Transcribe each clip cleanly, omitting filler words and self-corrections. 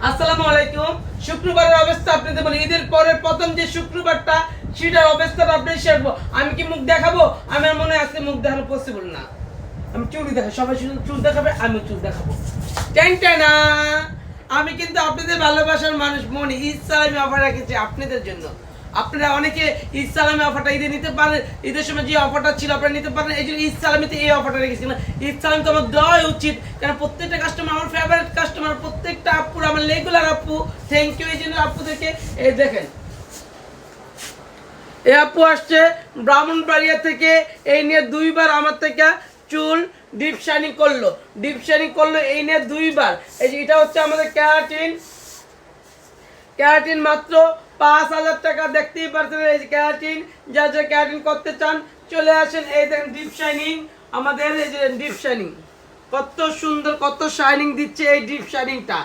আসসালামু আলাইকুম। শুক্রবারের অবস্থা আপনাদের বলি, ঈদের পরের প্রথম যে শুক্রবারটা সেটার অবস্থাটা আপনাদের শেয়ার করবো। আমি কি মুখ দেখাবো? আমার মনে আছে মুখ দেখানো পসিবল না। আমি চুল দেখাবো, সবাই শুধু চুল দেখাবে, আমি চুল দেখাবো। টেনটেনা, আমি কিন্তু আপনাদের ভালোবাসার মানুষ মনি। ঈদ সালামি অফার রেখেছি আপনাদের জন্য। আপনারা অনেকে ঈদ সালামি অফারটা ঈদে নিতে পারেন, ঈদের সময় যে অফারটা ছিল আপনারা নিতে পারেন, এই জন্য ঈদ সালামিতে এই অফারটা রেখেছি। না, ঈদ সালামি তো আমার দেওয়াই উচিত, কারণ প্রত্যেকটা কাস্টমার আমার ফেভারিট কাস্টমার, প্রত্যেকটা আপুর আমার রেগুলার আপু। থ্যাংক ইউ এই জন্য আপুদেরকে। এই দেখেন, এই আপু আসছে ব্রাহ্মণবাড়িয়া থেকে, এই নিয়ে দুইবার আমার থেকে চুল ডিপ শাইনিং করলো, এই নিয়ে দুইবার। এই যে এটা হচ্ছে আমাদের ক্যারাটিন মাত্র 5,000 টাকা। দেখতেই পাচ্ছেন এই যে ক্যারাটিন, যা যা ক্যারাটিন করতে চান চলে আসেন। এই দেখেন ডিপ শাইনিং, আমাদের এই যে ডিপ শাইনিং কত সুন্দর, কত শাইনিং দিচ্ছে এই ডিপ শাইনিংটা।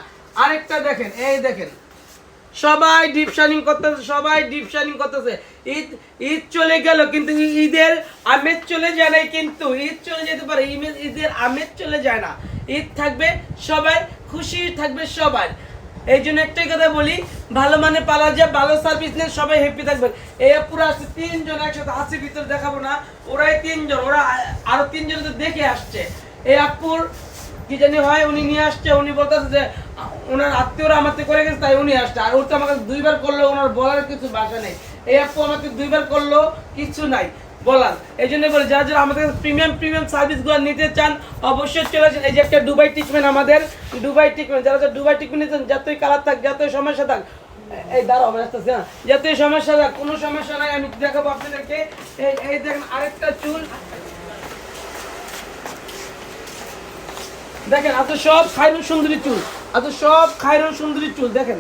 আরেকটা দেখেন, এই দেখেন সবাই ডিপ শাইনিং করতেছে, ঈদ চলে গেল কিন্তু ঈদের আমেজ চলে যায় না। কিন্তু ঈদ চলে যেতে পারে, ঈদের আমেজ চলে যায় না। ঈদ থাকবে, সবাই খুশি থাকবে সবাই। এই জন্য একটাই কথা বলি, ভালো মানে পালা যায়, ভালো সার্ভিস নেন, সবাই হ্যাপি থাকবেন। এই পুরো আসছে 3 জন একসাথে, হাসির ভিতরে দেখাবো না, ওরাই 3 জন, ওরা আরো 3 জন তো দেখে আসছে। এই আপুর কি জানি হয়, উনি নিয়ে আসছে, উনি বলতেছে যে ওনার আত্মীয়রা আমাকে করে গেছে তাই উনি আসছে। আর ও তো আমাকে 2বার করলো, ওনার বলার কিছু ভাষা নেই। এই আপু আমাকে 2বার করলো, কিছু নাই বলার। এই জন্য বলি, যারা যারা আমাদের প্রিমিয়াম সার্ভিসগুলো নিতে চান অবশ্যই চলে আসেন। এই যে একটা দুবাই ট্রিটমেন্ট, আমাদের দুবাই ট্রিটমেন্ট, যারা যারা দুবাই ট্রিটমেন্ট নিতেন, যতই কালার থাক, যতই সমস্যা থাক, এই দাঁড়াও আসতেছে না, যতই সমস্যা থাক, কোনো সমস্যা নাই, আমি দেখাবো আপনাদেরকে। এই দেখেন আরেকটা চুল দেখেন, এত সব খায়রুন সুন্দরী চুল, দেখেন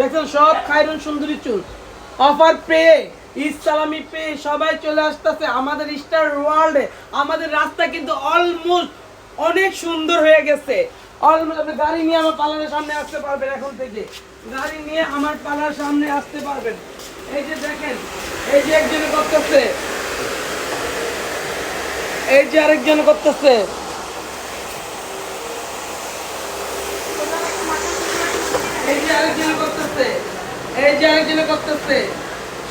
দেখেন সব খায়রুন সুন্দরী চুল। অফার পেয়ে, ঈদ সালামি পেয়ে সবাই চলে আসতেছে আমাদের স্টার ওয়ার্ল্ডে। আমাদের রাস্তা কিন্তু অলমোস্ট অনেক সুন্দর হয়ে গেছে। অলমোস্ট আপনি গাড়ি নিয়ে আমার পার্লারের সামনে আসতে পারবেন, এখন থেকে গাড়ি নিয়ে আমার পার্লারের সামনে আসতে পারবেন। এই যে দেখেন, এই যে একজনে করতেছে, এই যে আরেকজন করতেছে, এই যে আরেকজন করতেছে,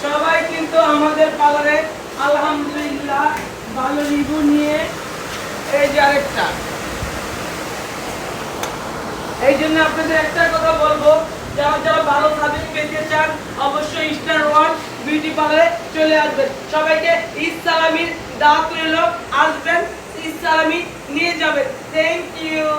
সবাই কিন্তু আমাদের পার্লারে আলহামদুলিল্লাহ ভালো রিভিউ নিয়ে। এই যে আরেকটা, এই জন্য আপনাদের একটা কথা বলবো, যারা যারা ভালো সার্ভিস পেতে চান অবশ্যই স্টার ওয়ান বিউটি পার্লারে চলে আসবেন। সবাইকে ঈদ সালামির দাওয়াত রইল, আসবেন, ঈদ সালামি নিয়ে যাবেন। Thank you.